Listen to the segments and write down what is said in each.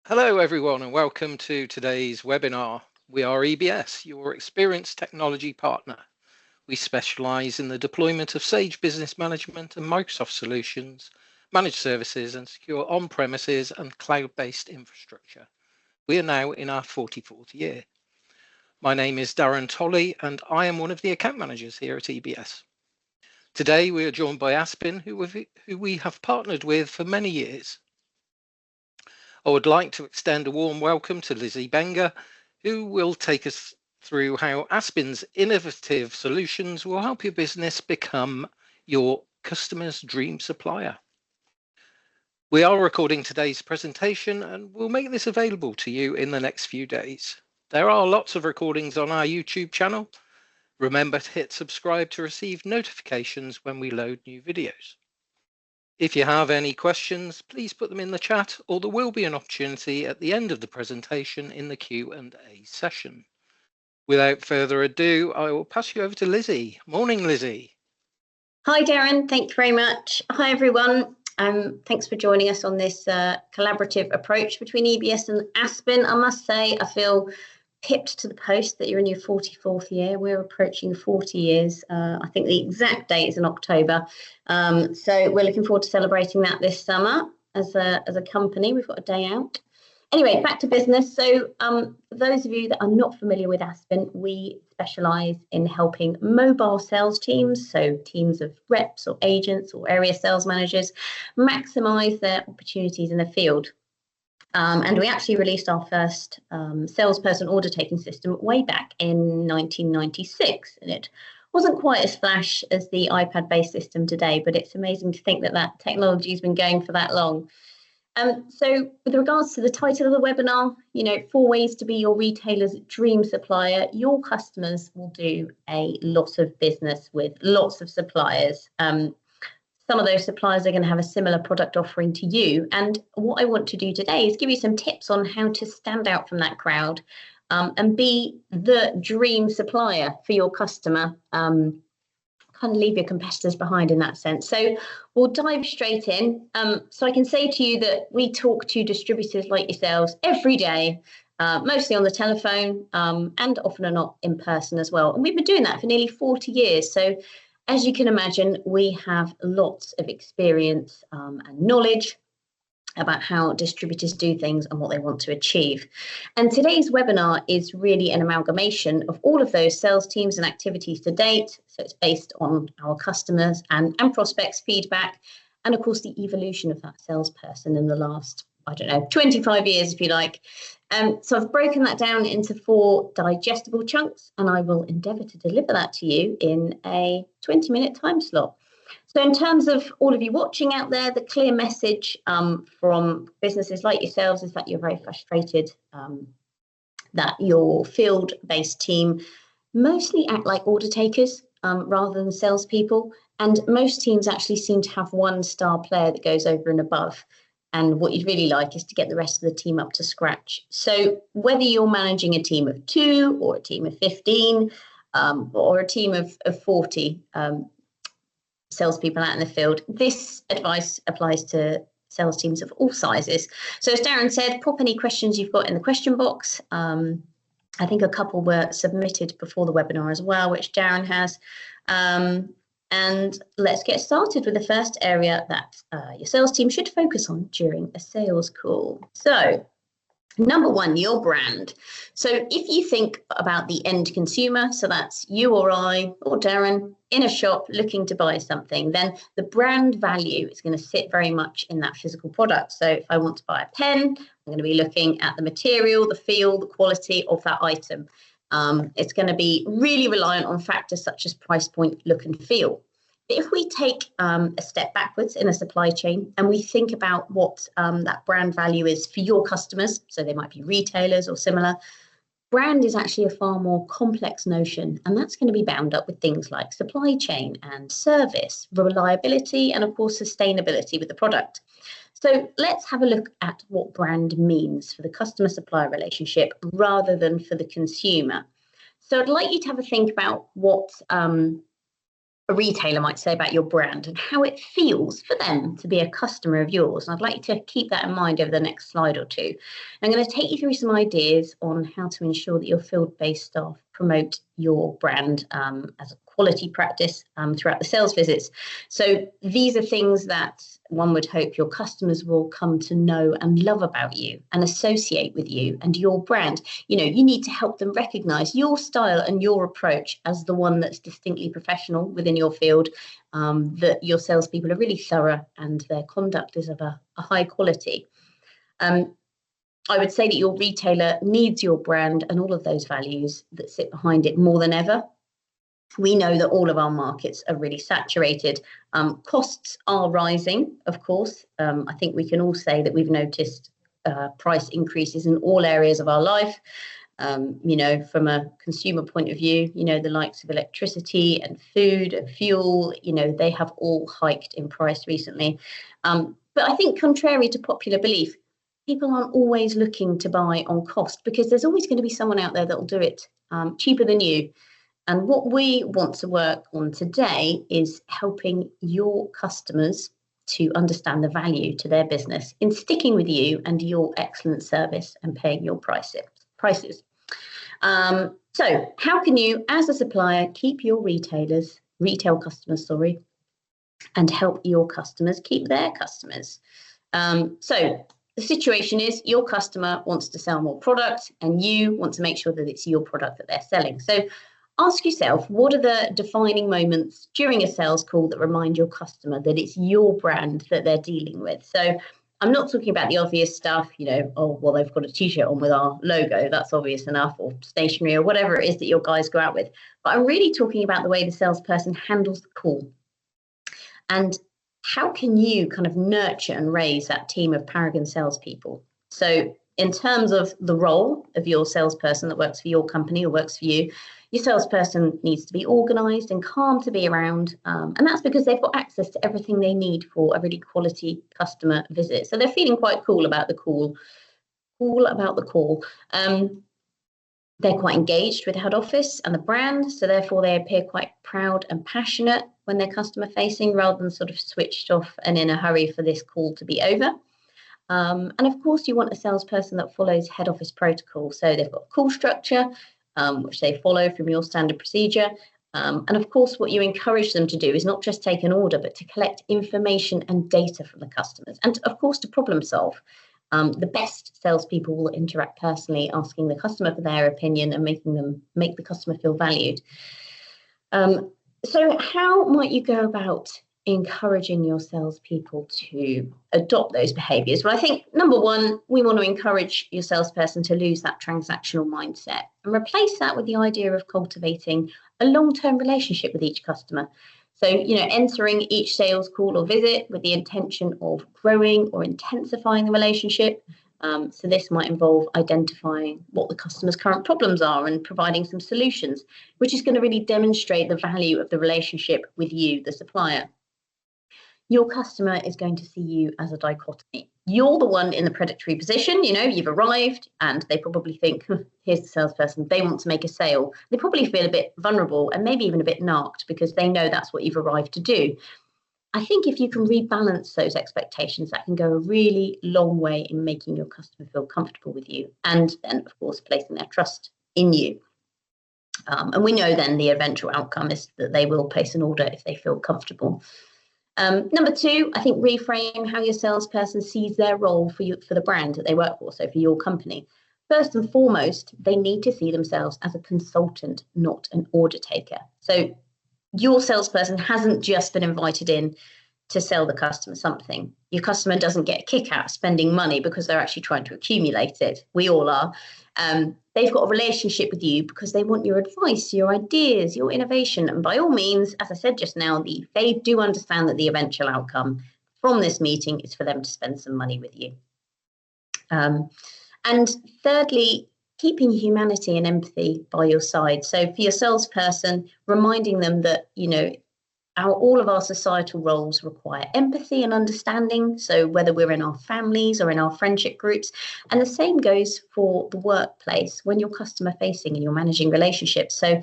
Hello, everyone, and welcome to today's webinar. We are EBS, your experienced technology partner. We specialize in the deployment of Sage Business Management and Microsoft solutions, managed services, and secure on-premises and cloud-based infrastructure. We are now in our 44th year. My name is Darren Tolley, and I am one of the account managers here at EBS. Today, we are joined by Aspin, who we have partnered with for many years. I would like to extend a warm welcome to Lizzie Benger, who will take us through how Aspin's innovative solutions will help your business become your customer's dream supplier. We are recording today's presentation and we'll make this available to you in the next few days. There are lots of recordings on our YouTube channel. Remember to hit subscribe to receive notifications when we load new videos. If you have any questions, please put them in the chat, or there will be an opportunity at the end of the presentation in the Q&A session. Without further ado, I will pass you over to Lizzie. Morning, Lizzie. Hi, Darren. Thank you very much. Hi, everyone. Thanks for joining us on this collaborative approach between EBS and Aspin. I must say, I feel pipped to the post that you're in your 44th year. We're approaching 40 years. I think the exact date is in October. So we're looking forward to celebrating that this summer as a company. We've got a day out. Anyway, back to business. So for those of you that are not familiar with Aspin, we specialise in helping mobile sales teams, so teams of reps or agents or area sales managers, maximise their opportunities in the field. And we actually released our first salesperson order taking system way back in 1996. And it wasn't quite as flash as the iPad-based system today, but it's amazing to think that that technology has been going for that long. So with regards to the title of the webinar, 4 ways to be your retailer's dream supplier. Your customers will do a lot of business with lots of suppliers. Some of those suppliers are going to have a similar product offering to you. And what I want to do today is give you some tips on how to stand out from that crowd and be the dream supplier for your customer. Kind of leave your competitors behind in that sense. So we'll dive straight in. So I can say to you that we talk to distributors like yourselves every day, mostly on the telephone and often or not in person as well. And we've been doing that for nearly 40 years. So as you can imagine, we have lots of experience and knowledge about how distributors do things and what they want to achieve. And today's webinar is really an amalgamation of all of those sales teams and activities to date. So it's based on our customers and prospects feedback, and of course the evolution of that salesperson in the last, 25 years, if you like. So I've broken that down into 4 digestible chunks, and I will endeavour to deliver that to you in a 20-minute time slot. So in terms of all of you watching out there, the clear message from businesses like yourselves is that you're very frustrated that your field-based team mostly act like order takers rather than salespeople. And most teams actually seem to have one star player that goes over and above. And what you'd really like is to get the rest of the team up to scratch. So whether you're managing a team of 2 or a team of 15 or a team of 40 salespeople out in the field, this advice applies to sales teams of all sizes. So as Darren said, pop any questions you've got in the question box. I think a couple were submitted before the webinar as well, which Darren has. And let's get started with the first area that your sales team should focus on during a sales call. So, number 1, your brand. So if you think about the end consumer, so that's you or I or Darren in a shop looking to buy something, then the brand value is going to sit very much in that physical product. So if I want to buy a pen, I'm going to be looking at the material, the feel, the quality of that item. It's going to be really reliant on factors such as price point, look and feel. But if we take a step backwards in a supply chain and we think about what that brand value is for your customers, so they might be retailers or similar, brand is actually a far more complex notion, and that's going to be bound up with things like supply chain and service, reliability, and of course sustainability with the product. So let's have a look at what brand means for the customer-supplier relationship rather than for the consumer. So I'd like you to have a think about what a retailer might say about your brand and how it feels for them to be a customer of yours. And I'd like you to keep that in mind over the next slide or two. I'm going to take you through some ideas on how to ensure that your field-based staff promote your brand as a quality practice throughout the sales visits. So these are things that one would hope your customers will come to know and love about you and associate with you and your brand. You know, you need to help them recognize your style and your approach as the one that's distinctly professional within your field, that your salespeople are really thorough and their conduct is of a high quality. I would say that your retailer needs your brand and all of those values that sit behind it more than ever. We know that all of our markets are really saturated. Costs are rising, of course. I think we can all say that we've noticed price increases in all areas of our life. You know, from a consumer point of view, you know, the likes of electricity and food and fuel, you know, they have all hiked in price recently. But I think contrary to popular belief, people aren't always looking to buy on cost because there's always going to be someone out there that will do it cheaper than you. And what we want to work on today is helping your customers to understand the value to their business in sticking with you and your excellent service and paying your prices. So how can you, as a supplier, keep your retail customers, and help your customers keep their customers? So the situation is your customer wants to sell more product and you want to make sure that it's your product that they're selling. So ask yourself, what are the defining moments during a sales call that remind your customer that it's your brand that they're dealing with? So I'm not talking about the obvious stuff, you know, oh, well, they've got a t-shirt on with our logo, that's obvious enough, or stationery or whatever it is that your guys go out with. But I'm really talking about the way the salesperson handles the call. And how can you kind of nurture and raise that team of Paragon salespeople? So in terms of the role of your salesperson that works for your company or works for you, your salesperson needs to be organised and calm to be around. And that's because they've got access to everything they need for a really quality customer visit. So they're feeling quite cool about the call. They're quite engaged with head office and the brand, so therefore they appear quite proud and passionate when they're customer facing rather than sort of switched off and in a hurry for this call to be over. And of course, you want a salesperson that follows head office protocol. So they've got a call structure, which they follow from your standard procedure. And of course, what you encourage them to do is not just take an order, but to collect information and data from the customers. And of course, to problem solve. The best salespeople will interact personally, asking the customer for their opinion and make the customer feel valued. So how might you go about encouraging your salespeople to adopt those behaviours? Well, I think number one, we want to encourage your salesperson to lose that transactional mindset and replace that with the idea of cultivating a long-term relationship with each customer. So, you know, entering each sales call or visit with the intention of growing or intensifying the relationship. So this might involve identifying what the customer's current problems are and providing some solutions, which is going to really demonstrate the value of the relationship with you, the supplier. Your customer is going to see you as a dichotomy. You're the one in the predatory position, you know, you've arrived and they probably think, here's the salesperson, they want to make a sale. They probably feel a bit vulnerable and maybe even a bit narked because they know that's what you've arrived to do. I think if you can rebalance those expectations, that can go a really long way in making your customer feel comfortable with you and then, of course, placing their trust in you. And we know then the eventual outcome is that they will place an order if they feel comfortable. Number two, I think reframe how your salesperson sees their role for the brand that they work for, so for your company. First and foremost, they need to see themselves as a consultant, not an order taker. So your salesperson hasn't just been invited in to sell the customer something. Your customer doesn't get a kick out of spending money because they're actually trying to accumulate it. We all are. They've got a relationship with you because they want your advice, your ideas, your innovation. And by all means, as I said just now, they do understand that the eventual outcome from this meeting is for them to spend some money with you. And thirdly, keeping humanity and empathy by your side. So for your salesperson, reminding them that, you know, all of our societal roles require empathy and understanding. So whether we're in our families or in our friendship groups, and the same goes for the workplace when you're customer facing and you're managing relationships. So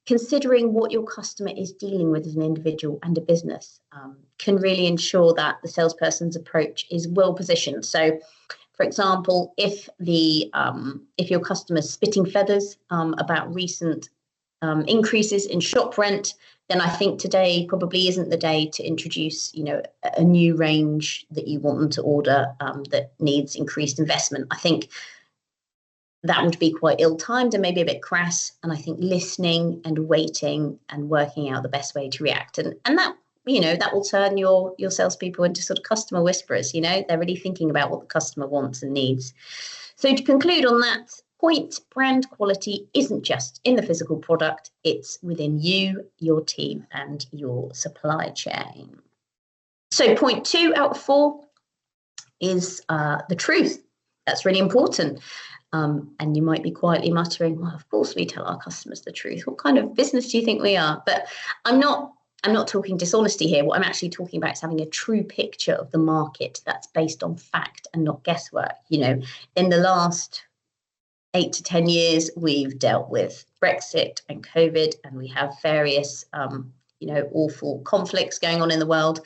considering what your customer is dealing with as an individual and a business can really ensure that the salesperson's approach is well positioned. So, for example, if your customer's spitting feathers about recent increases in shop rent, then I think today probably isn't the day to introduce, a new range that you want them to order that needs increased investment. I think that would be quite ill-timed and maybe a bit crass. And I think listening and waiting and working out the best way to react, and that, that will turn your salespeople into sort of customer whisperers. They're really thinking about what the customer wants and needs. So to conclude on that point, brand quality isn't just in the physical product, it's within you, your team, and your supply chain. So point 2 out of 4 is the truth. That's really important. And you might be quietly muttering, well, of course we tell our customers the truth. What kind of business do you think we are? But I'm not talking dishonesty here. What I'm actually talking about is having a true picture of the market that's based on fact and not guesswork. In the last 8 to 10 years, we've dealt with Brexit and COVID, and we have various, awful conflicts going on in the world.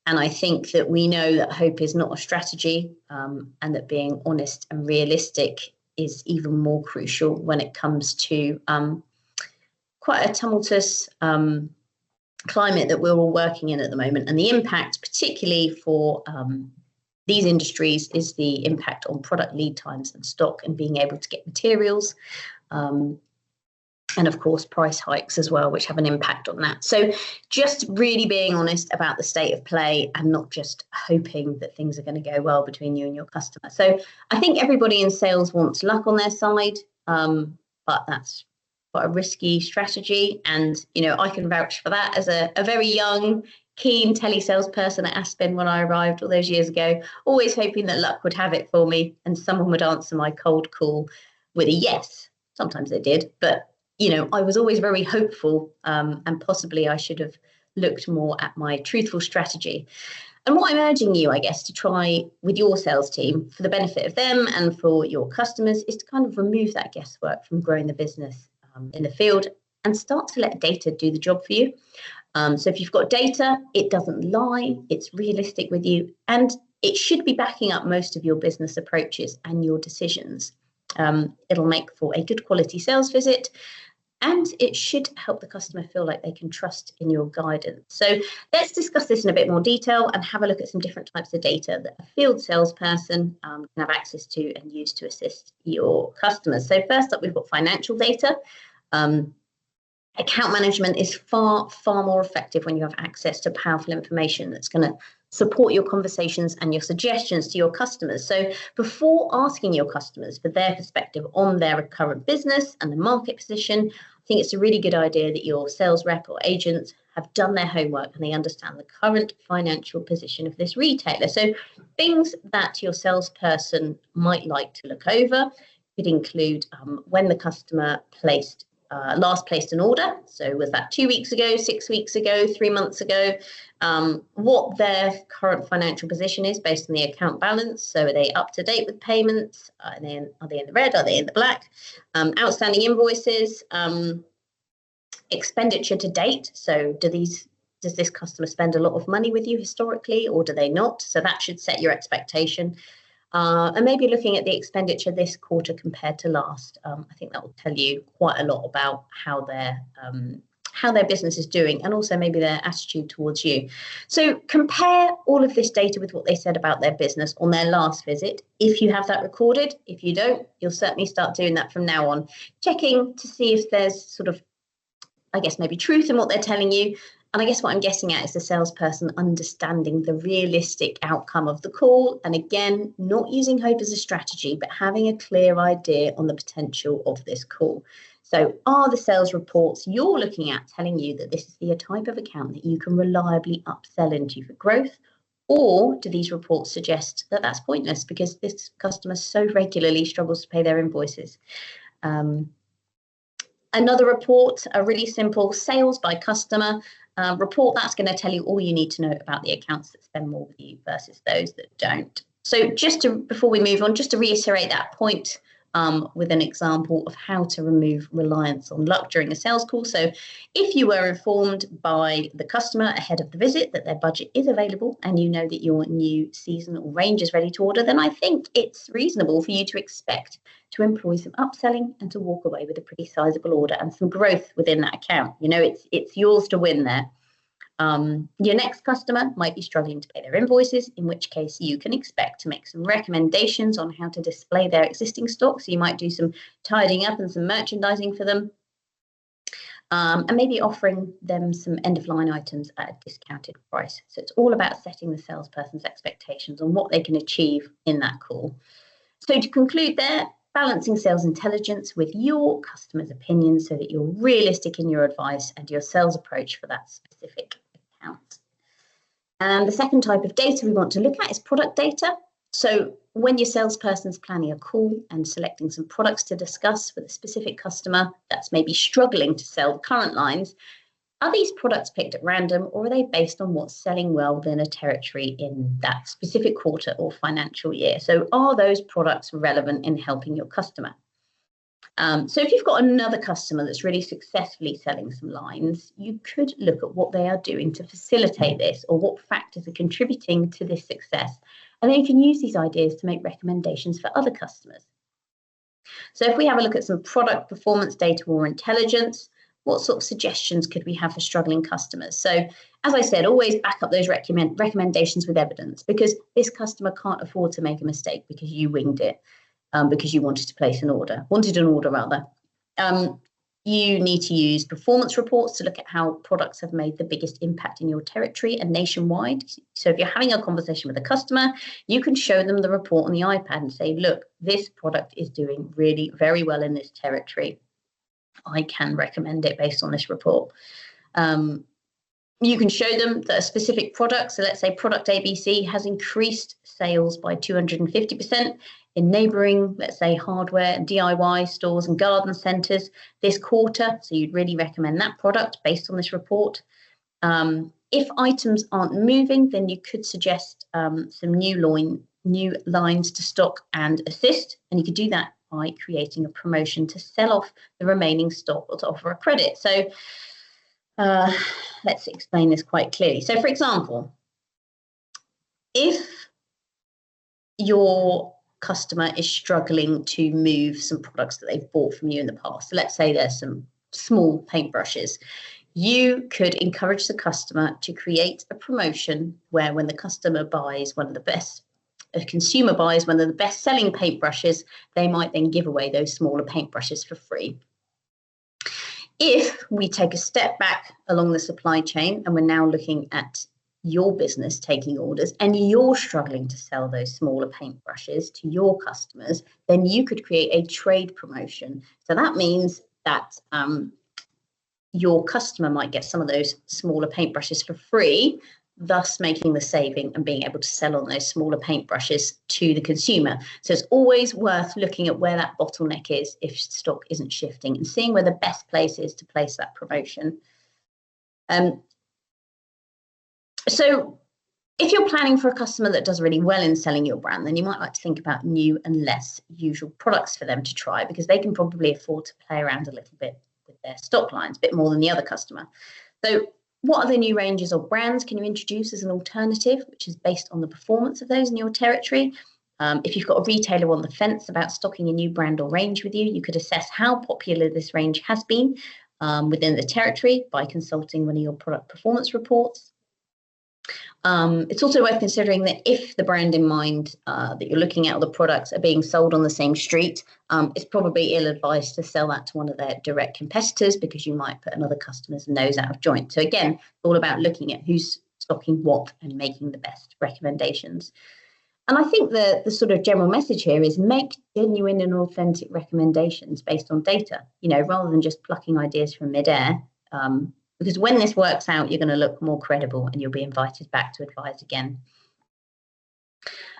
And I think that we know that hope is not a strategy, and that being honest and realistic is even more crucial when it comes to quite a tumultuous climate that we're all working in at the moment. And the impact, particularly for these industries, is the impact on product lead times and stock and being able to get materials. And of course, price hikes as well, which have an impact on that. So just really being honest about the state of play and not just hoping that things are going to go well between you and your customer. So I think everybody in sales wants luck on their side, but that's quite a risky strategy. And, I can vouch for that as a very young, keen telesalesperson at Aspin when I arrived all those years ago, always hoping that luck would have it for me and someone would answer my cold call with a yes. Sometimes they did, but I was always very hopeful, and possibly I should have looked more at my truthful strategy. And what I'm urging you, I guess, to try with your sales team for the benefit of them and for your customers is to kind of remove that guesswork from growing the business in the field and start to let data do the job for you. So if you've got data, it doesn't lie, it's realistic with you, and it should be backing up most of your business approaches and your decisions. It'll make for a good quality sales visit, and it should help the customer feel like they can trust in your guidance. So let's discuss this in a bit more detail and have a look at some different types of data that a field salesperson can have access to and use to assist your customers. So first up, we've got financial data. Account management is far, far more effective when you have access to powerful information that's going to support your conversations and your suggestions to your customers. So before asking your customers for their perspective on their current business and the market position, I think it's a really good idea that your sales rep or agents have done their homework and they understand the current financial position of this retailer. So things that your salesperson might like to look over could include when the customer last placed an order. So was that 2 weeks ago, 6 weeks ago, 3 months ago? What their current financial position is based on the account balance. So are they up to date with payments? Are they in the red? Are they in the black? Outstanding invoices, expenditure to date. So does this customer spend a lot of money with you historically, or do they not? So that should set your expectation. And maybe looking at the expenditure this quarter compared to last. I think that will tell you quite a lot about how their business is doing, and also maybe their attitude towards you. So compare all of this data with what they said about their business on their last visit. If you have that recorded, if you don't, you'll certainly start doing that from now on, checking to see if there's sort of, I guess, maybe truth in what they're telling you. And I guess what I'm getting at is the salesperson understanding the realistic outcome of the call. And again, not using hope as a strategy, but having a clear idea on the potential of this call. So are the sales reports you're looking at telling you that this is the type of account that you can reliably upsell into for growth? Or do these reports suggest that that's pointless because this customer so regularly struggles to pay their invoices? Another report, a really simple sales by customer report, that's going to tell you all you need to know about the accounts that spend more with you versus those that don't. So before we move on, just to reiterate that point, with an example of how to remove reliance on luck during a sales call. So if you were informed by the customer ahead of the visit that their budget is available and you know that your new seasonal range is ready to order, then I think it's reasonable for you to expect to employ some upselling and to walk away with a pretty sizable order and some growth within that account. You know, it's yours to win there. Your next customer might be struggling to pay their invoices, in which case you can expect to make some recommendations on how to display their existing stock. So you might do some tidying up and some merchandising for them, and maybe offering them some end-of-line items at a discounted price. So it's all about setting the salesperson's expectations on what they can achieve in that call. So to conclude there, balancing sales intelligence with your customer's opinions so that you're realistic in your advice and your sales approach for that specific account. And the second type of data we want to look at is product data. So when your salesperson's planning a call and selecting some products to discuss with a specific customer that's maybe struggling to sell the current lines, are these products picked at random, or are they based on what's selling well within a territory in that specific quarter or financial year? So are those products relevant in helping your customer? So if you've got another customer that's really successfully selling some lines, you could look at what they are doing to facilitate this, or what factors are contributing to this success. And then you can use these ideas to make recommendations for other customers. So if we have a look at some product performance data or intelligence, what sort of suggestions could we have for struggling customers? So, as I said, always back up those recommendations with evidence, because this customer can't afford to make a mistake because you winged it, because you wanted an order. You need to use performance reports to look at how products have made the biggest impact in your territory and nationwide. So if you're having a conversation with a customer, you can show them the report on the iPad and say, look, this product is doing really very well in this territory. I can recommend it based on this report. You can show them that a specific product, so let's say product ABC has increased sales by 250% in neighbouring, let's say, hardware and DIY stores and garden centres this quarter. So you'd really recommend that product based on this report. If items aren't moving, then you could suggest some new lines to stock and assist, and you could do that by creating a promotion to sell off the remaining stock or to offer a credit. So let's explain this quite clearly. So for example, if your customer is struggling to move some products that they've bought from you in the past, so let's say there's some small paintbrushes, you could encourage the customer to create a promotion where when the customer buys a consumer buys one of the best selling paintbrushes, they might then give away those smaller paintbrushes for free. If we take a step back along the supply chain and we're now looking at your business taking orders and you're struggling to sell those smaller paintbrushes to your customers, then you could create a trade promotion. So that means that your customer might get some of those smaller paintbrushes for free, thus making the saving and being able to sell on those smaller paintbrushes to the consumer. So it's always worth looking at where that bottleneck is if stock isn't shifting and seeing where the best place is to place that promotion. So if you're planning for a customer that does really well in selling your brand, then you might like to think about new and less usual products for them to try, because they can probably afford to play around a little bit with their stock lines, a bit more than the other customer. So what other new ranges or brands can you introduce as an alternative, which is based on the performance of those in your territory? If you've got a retailer on the fence about stocking a new brand or range with you, you could assess how popular this range has been within the territory by consulting one of your product performance reports. It's also worth considering that if the brand in mind that you're looking at, or the products are being sold on the same street, it's probably ill-advised to sell that to one of their direct competitors, because you might put another customer's nose out of joint. So again, it's all about looking at who's stocking what and making the best recommendations. And I think the sort of general message here is make genuine and authentic recommendations based on data, rather than just plucking ideas from midair. Because when this works out, you're going to look more credible and you'll be invited back to advise again.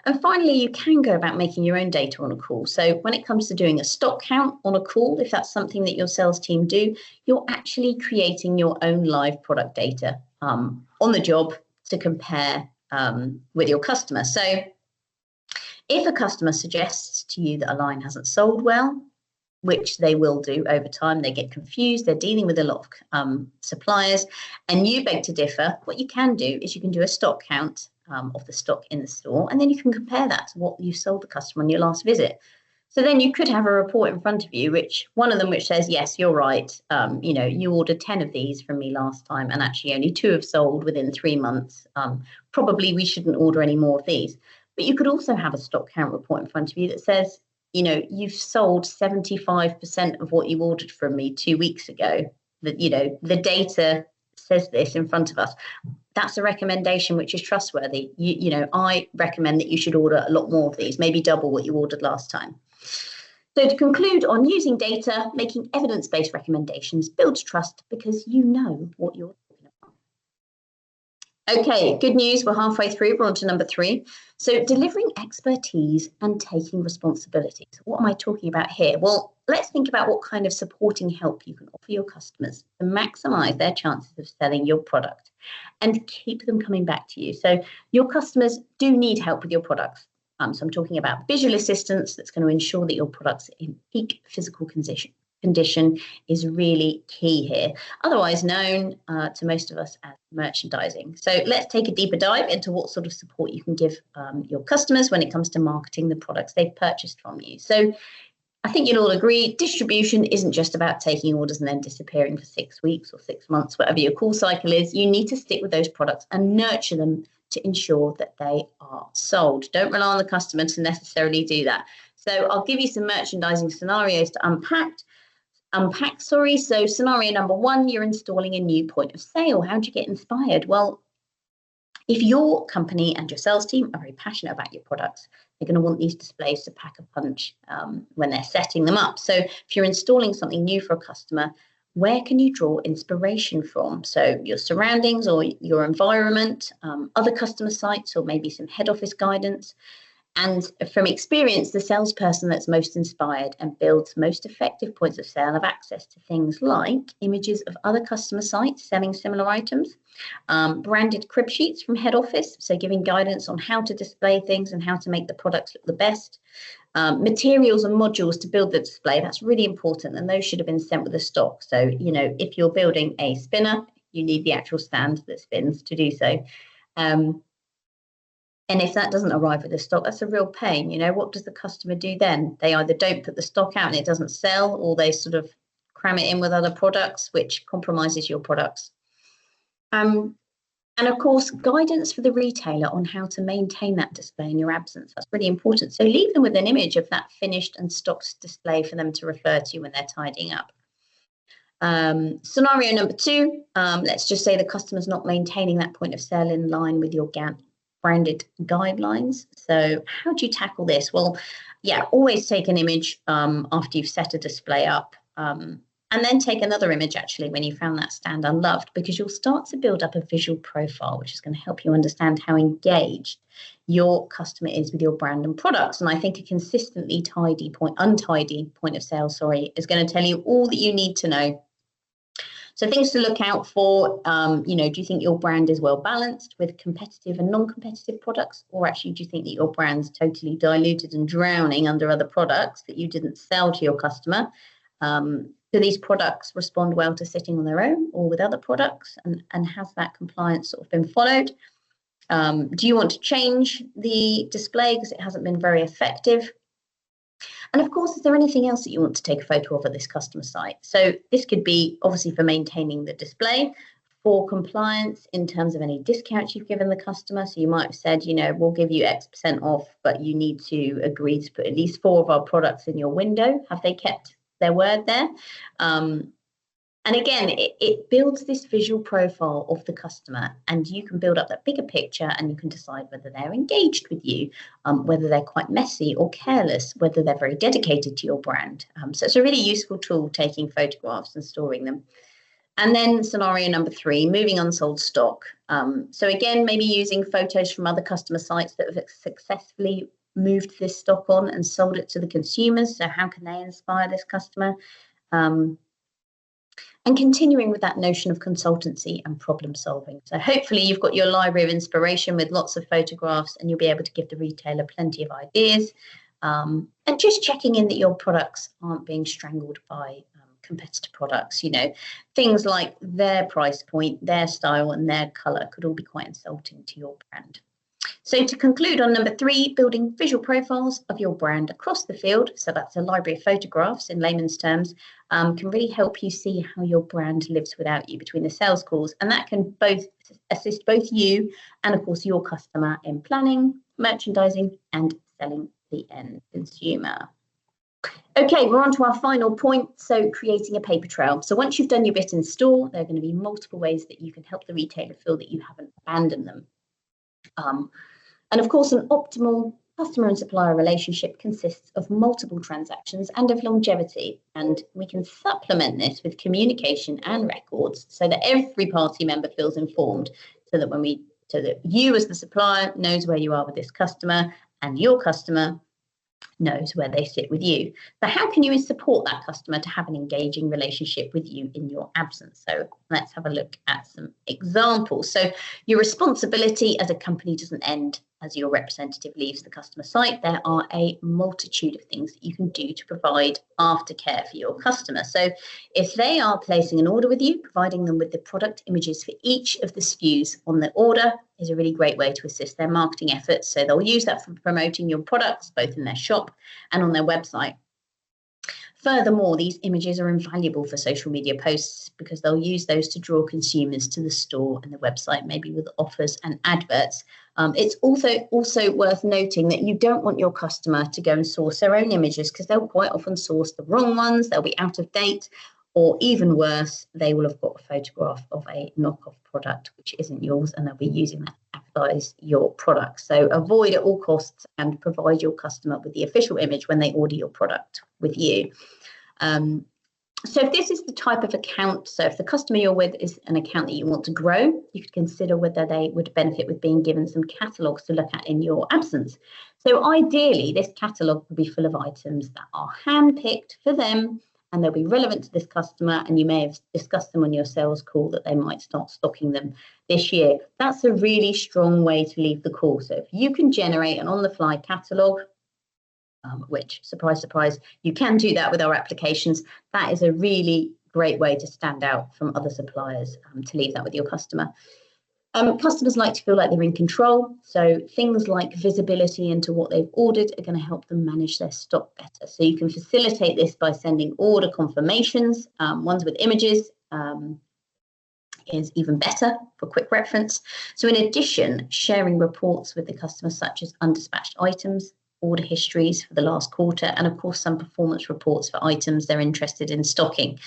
And finally, you can go about making your own data on a call. So when it comes to doing a stock count on a call, if that's something that your sales team do, you're actually creating your own live product data on the job to compare with your customer. So If a customer suggests to you that a line hasn't sold well, which they will do over time, they get confused, they're dealing with a lot of suppliers, and you beg to differ, what you can do is you can do a stock count of the stock in the store, and then you can compare that to what you sold the customer on your last visit. So then you could have a report in front of you, one of them says, yes, you're right. You ordered 10 of these from me last time, and actually only 2 have sold within 3 months. Probably we shouldn't order any more of these. But you could also have a stock count report in front of you that says, you've sold 75% of what you ordered from me 2 weeks ago. The data says this in front of us. That's a recommendation which is trustworthy. I recommend that you should order a lot more of these, maybe double what you ordered last time. So to conclude on using data, making evidence-based recommendations builds trust because you know what you're talking about. Okay, good news. We're halfway through. We're on to number 3. So delivering expertise and taking responsibility. So what am I talking about here? Well, let's think about what kind of supporting help you can offer your customers to maximise their chances of selling your product and keep them coming back to you. So your customers do need help with your products. So I'm talking about visual assistance that's going to ensure that your product's in peak physical condition is really key here, otherwise known to most of us as merchandising. So let's take a deeper dive into what sort of support you can give your customers when it comes to marketing the products they've purchased from you. So I think you'll all agree, distribution isn't just about taking orders and then disappearing for 6 weeks or 6 months, whatever your call cycle is. You need to stick with those products and nurture them to ensure that they are sold. Don't rely on the customer to necessarily do that. So I'll give you some merchandising scenarios to unpack. So scenario number 1, you're installing a new point of sale. How do you get inspired? Well, if your company and your sales team are very passionate about your products, they're going to want these displays to pack a punch when they're setting them up. So if you're installing something new for a customer, where can you draw inspiration from? So your surroundings or your environment, other customer sites, or maybe some head office guidance. And from experience, the salesperson that's most inspired and builds most effective points of sale have access to things like images of other customer sites selling similar items, branded crib sheets from head office, so giving guidance on how to display things and how to make the products look the best, materials and modules to build the display. That's really important, and those should have been sent with the stock. So, if you're building a spinner, you need the actual stand that spins to do so. And if that doesn't arrive with the stock, that's a real pain. What does the customer do then? They either don't put the stock out and it doesn't sell, or they sort of cram it in with other products, which compromises your products. And of course, guidance for the retailer on how to maintain that display in your absence. That's really important. So leave them with an image of that finished and stocked display for them to refer to when they're tidying up. Scenario number 2, let's just say the customer's not maintaining that point of sale in line with your branded guidelines. So how do you tackle this? Well, always take an image after you've set a display up, and then take another image actually when you found that stand unloved, because you'll start to build up a visual profile, which is going to help you understand how engaged your customer is with your brand and products. And I think a consistently untidy point of sale, is going to tell you all that you need to know. So things to look out for, do you think your brand is well balanced with competitive and non-competitive products? Or actually, do you think that your brand's totally diluted and drowning under other products that you didn't sell to your customer? Do these products respond well to sitting on their own or with other products? And has that compliance sort of been followed? Do you want to change the display because it hasn't been very effective? And of course, is there anything else that you want to take a photo of this customer site? So this could be obviously for maintaining the display, for compliance in terms of any discounts you've given the customer. So you might have said, we'll give you X% off, but you need to agree to put at least 4 of our products in your window. Have they kept their word there? And again, it builds this visual profile of the customer, and you can build up that bigger picture, and you can decide whether they're engaged with you, whether they're quite messy or careless, whether they're very dedicated to your brand. So it's a really useful tool, taking photographs and storing them. And then scenario number 3, moving unsold stock. So again, maybe using photos from other customer sites that have successfully moved this stock on and sold it to the consumers. So how can they inspire this customer? and continuing with that notion of consultancy and problem solving. So hopefully you've got your library of inspiration with lots of photographs, and you'll be able to give the retailer plenty of ideas, and just checking in that your products aren't being strangled by competitor products. You know, things like their price point, their style and their colour could all be quite insulting to your brand. So to conclude on number 3, building visual profiles of your brand across the field, so that's a library of photographs in layman's terms, can really help you see how your brand lives without you between the sales calls. And that can both assist both you and, of course, your customer in planning, merchandising and selling the end consumer. Okay, we're on to our final point, so creating a paper trail. So once you've done your bit in store, there are going to be multiple ways that you can help the retailer feel that you haven't abandoned them. And of course, an optimal customer and supplier relationship consists of multiple transactions and of longevity. And we can supplement this with communication and records so that every party member feels informed, so that you as the supplier knows where you are with this customer and your customer knows where they sit with you. So how can you support that customer to have an engaging relationship with you in your absence? So let's have a look at some examples. So your responsibility as a company doesn't end as your representative leaves the customer site. There are a multitude of things that you can do to provide aftercare for your customer. So if they are placing an order with you, providing them with the product images for each of the SKUs on the order is a really great way to assist their marketing efforts. So they'll use that for promoting your products, both in their shop and on their website. Furthermore, these images are invaluable for social media posts because they'll use those to draw consumers to the store and the website, maybe with offers and adverts. It's also worth noting that you don't want your customer to go and source their own images, because they'll quite often source the wrong ones, they'll be out of date, or even worse, they will have got a photograph of a knockoff product which isn't yours, and they'll be using that to advertise your product. So avoid at all costs and provide your customer with the official image when they order your product with you. So if this is the type of account, so if the customer you're with is an account that you want to grow, you could consider whether they would benefit with being given some catalogues to look at in your absence. So ideally, this catalogue will be full of items that are handpicked for them, and they'll be relevant to this customer, and you may have discussed them on your sales call that they might start stocking them this year. That's a really strong way to leave the call. So if you can generate an on-the-fly catalogue, which, surprise, surprise, you can do that with our applications, that is a really great way to stand out from other suppliers, to leave that with your customer. Customers like to feel like they're in control, so things like visibility into what they've ordered are going to help them manage their stock better. So you can facilitate this by sending order confirmations, ones with images, is even better for quick reference. So in addition, sharing reports with the customer such as undispatched items, order histories for the last quarter, and of course some performance reports for items they're interested in stocking.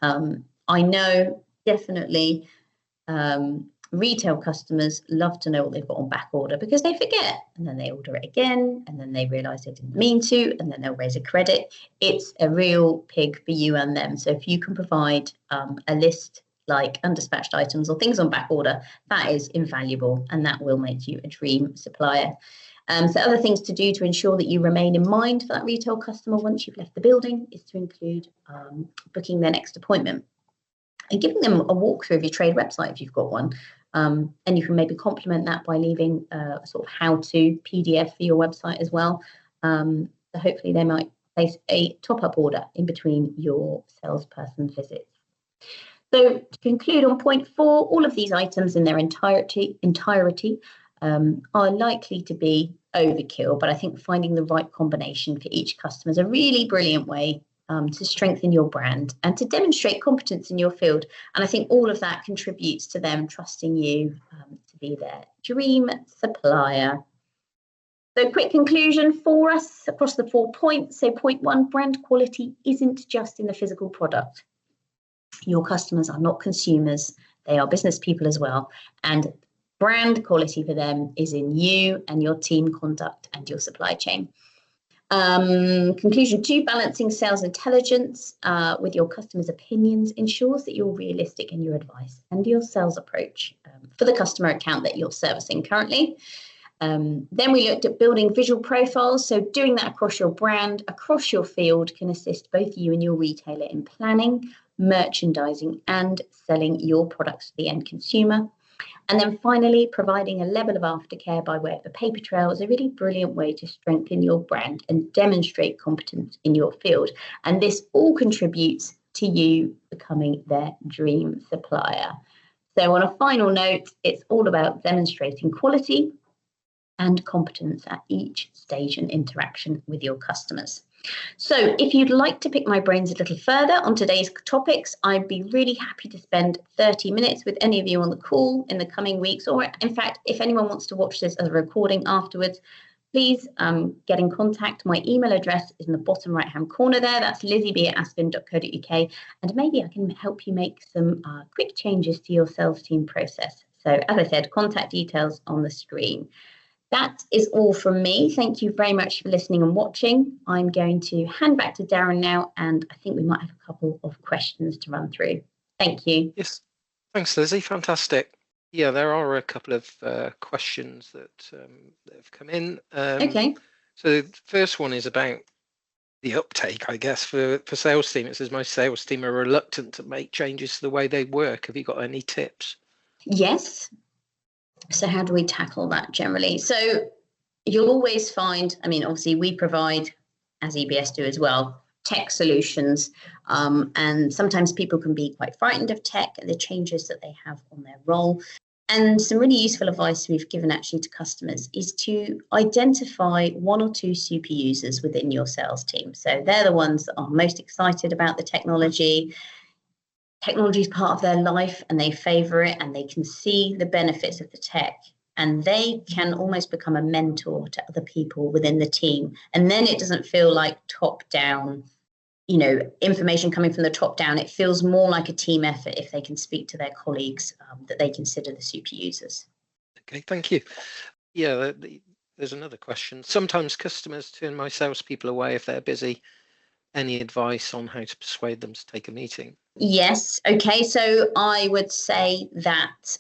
I know definitely retail customers love to know what they've got on back order, because they forget and then they order it again and then they realise they didn't mean to, and then they'll raise a credit. It's a real pig for you and them. So if you can provide a list like undispatched items or things on back order, that is invaluable, and that will make you a dream supplier. So other things to do to ensure that you remain in mind for that retail customer once you've left the building is to include booking their next appointment and giving them a walkthrough of your trade website if you've got one. And you can maybe complement that by leaving a sort of how-to PDF for your website as well. So hopefully they might place a top-up order in between your salesperson visits. So to conclude on point 4, all of these items in their entirety are likely to be overkill, but I think finding the right combination for each customer is a really brilliant way to strengthen your brand and to demonstrate competence in your field. And I think all of that contributes to them trusting you to be their dream supplier. So quick conclusion for us across the 4 points. So point 1, brand quality isn't just in the physical product. Your customers are not consumers, they are business people as well. And brand quality for them is in you and your team conduct and your supply chain. Conclusion 2, balancing sales intelligence with your customers' opinions ensures that you're realistic in your advice and your sales approach for the customer account that you're servicing currently. Then we looked at building visual profiles. So doing that across your brand, across your field, can assist both you and your retailer in planning, merchandising and selling your products to the end consumer. And then finally, providing a level of aftercare by way of the paper trail is a really brilliant way to strengthen your brand and demonstrate competence in your field. And this all contributes to you becoming their dream supplier. So on a final note, it's all about demonstrating quality and competence at each stage and interaction with your customers. So if you'd like to pick my brains a little further on today's topics, I'd be really happy to spend 30 minutes with any of you on the call in the coming weeks, or in fact, if anyone wants to watch this as a recording afterwards, please get in contact. My email address is in the bottom right-hand corner there. That's lizzieb@aspin.co.uk. And maybe I can help you make some quick changes to your sales team process. So as I said, contact details on the screen. That is all from me. Thank you very much for listening and watching. I'm going to hand back to Darren now, and I think we might have a couple of questions to run through. Thank you. Yes, thanks, Lizzie. Fantastic. Yeah, there are a couple of questions that have come in. Okay. So the first one is about the uptake, I guess, for sales team. It says most sales team are reluctant to make changes to the way they work. Have you got any tips? Yes. So how do we tackle that generally? So you'll always find, I mean, obviously we provide, as EBS do as well, tech solutions. And sometimes people can be quite frightened of tech and the changes that they have on their role. And some really useful advice we've given actually to customers is to identify one or two super users within your sales team. So they're the ones that are most excited about the technology. Technology is part of their life and they favor it and they can see the benefits of the tech, and they can almost become a mentor to other people within the team. And then it doesn't feel like top down, you know, information coming from the top down. It feels more like a team effort if they can speak to their colleagues that they consider the super users. Okay, thank you. Yeah, there's another question. Sometimes customers turn my salespeople away if they're busy. Any advice on how to persuade them to take a meeting? Yes. Okay. So I would say that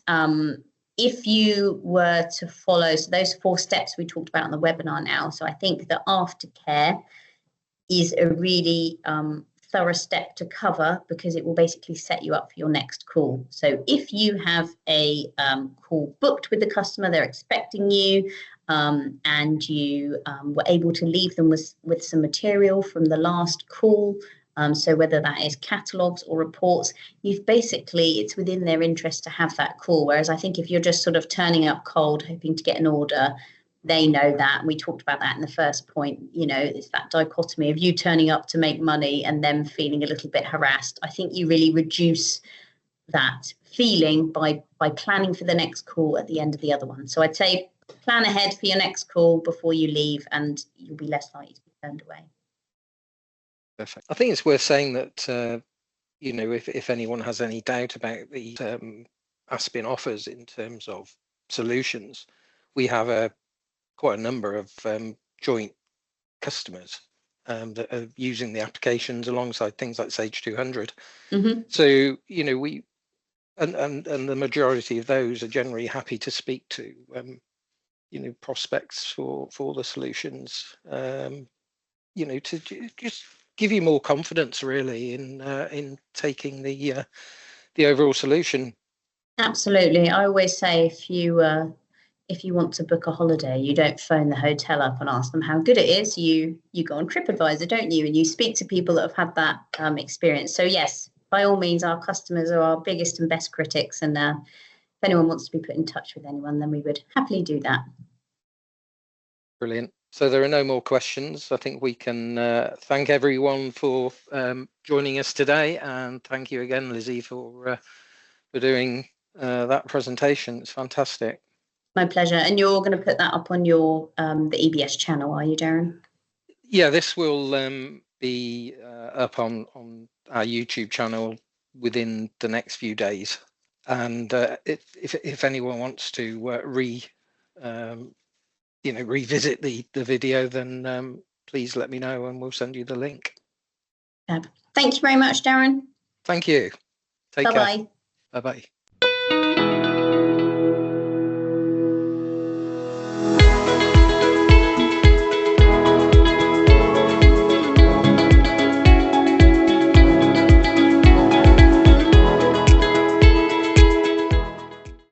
if you were to follow those 4 steps we talked about on the webinar now, so I think the aftercare is a really thorough step to cover because it will basically set you up for your next call. So if you have a call booked with the customer, they're expecting you, and you were able to leave them with some material from the last call, so whether that is catalogues or reports, it's within their interest to have that call. Whereas I think if you're just sort of turning up cold, hoping to get an order, they know that. And we talked about that in the first point. You know, it's that dichotomy of you turning up to make money and them feeling a little bit harassed. I think you really reduce that feeling by planning for the next call at the end of the other one. So I'd say plan ahead for your next call before you leave, and you'll be less likely to be turned away. Perfect. I think it's worth saying that, you know, if anyone has any doubt about the Aspin offers in terms of solutions, we have quite a number of joint customers that are using the applications alongside things like Sage 200. Mm-hmm. So, you know, and the majority of those are generally happy to speak to, you know, prospects for the solutions, you know, to just give you more confidence really in taking the overall solution. Absolutely. I always say if you want to book a holiday, you don't phone the hotel up and ask them how good it is. You go on TripAdvisor, don't you? And you speak to people that have had that experience. So yes, by all means, our customers are our biggest and best critics. And if anyone wants to be put in touch with anyone, then we would happily do that. Brilliant. So there are no more questions. I think we can thank everyone for joining us today, and thank you again, Lizzie, for doing that presentation. It's fantastic. My pleasure. And you're going to put that up on your the EBS channel, are you, Darren? Yeah, this will be up on our YouTube channel within the next few days. And if anyone wants to revisit the video, then please let me know and we'll send you the link. Thank you very much, Darren. Thank you. Take care. Bye-bye. Bye-bye.